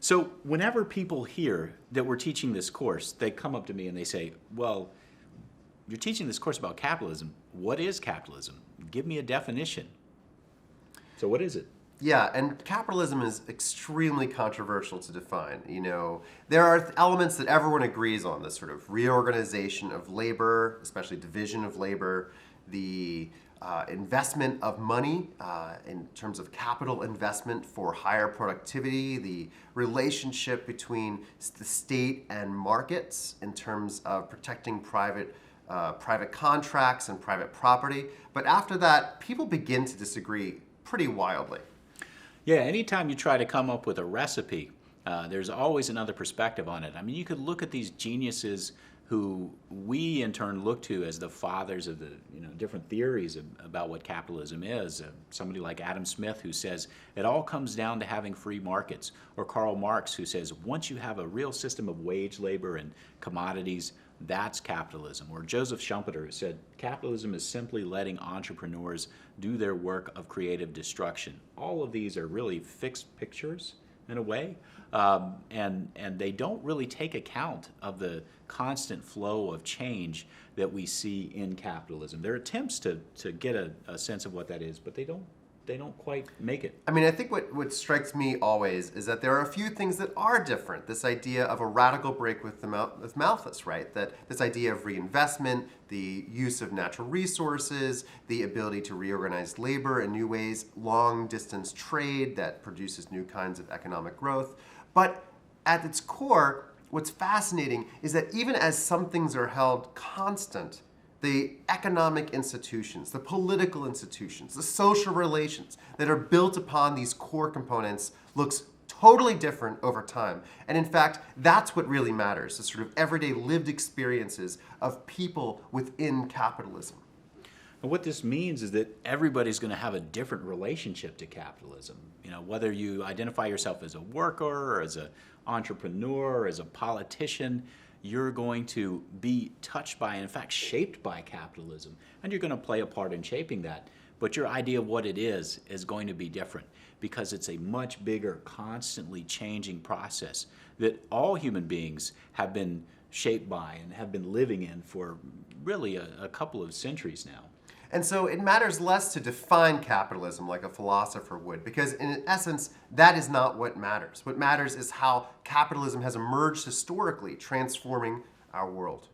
So whenever people hear that we're teaching this course, they come up to me and they say, well, you're teaching this course about capitalism. What is capitalism? Give me a definition. So what is it? Yeah, and capitalism is extremely controversial to define. There are elements that everyone agrees on, this sort of reorganization of labor, especially division of labor, the investment of money in terms of capital investment for higher productivity, the relationship between the state and markets in terms of protecting private contracts and private property. But after that, people begin to disagree pretty wildly. Yeah, anytime you try to come up with a recipe, there's always another perspective on it. I mean, you could look at these geniuses who we in turn look to as the fathers of the different theories about what capitalism is. Somebody like Adam Smith, who says it all comes down to having free markets, or Karl Marx, who says once you have a real system of wage labor and commodities, that's capitalism. Or Joseph Schumpeter, who said capitalism is simply letting entrepreneurs do their work of creative destruction. All of these are really fixed pictures in a way, and they don't really take account of the constant flow of change that we see in capitalism. There are attempts to get a sense of what that is, but they don't quite make it. I mean, I think what strikes me always is that there are a few things that are different. This idea of a radical break with Malthus, right? That this idea of reinvestment, the use of natural resources, the ability to reorganize labor in new ways, long-distance trade that produces new kinds of economic growth. But at its core, what's fascinating is that even as some things are held constant, the economic institutions, the political institutions, the social relations that are built upon these core components looks totally different over time. And in fact, that's what really matters, the sort of everyday lived experiences of people within capitalism. And what this means is that everybody's going to have a different relationship to capitalism. Whether you identify yourself as a worker or as an entrepreneur or as a politician, you're going to be touched by, in fact, shaped by capitalism. And you're going to play a part in shaping that. But your idea of what it is going to be different because it's a much bigger, constantly changing process that all human beings have been shaped by and have been living in for really a couple of centuries now. And so it matters less to define capitalism like a philosopher would, because in essence, that is not what matters. What matters is how capitalism has emerged historically, transforming our world.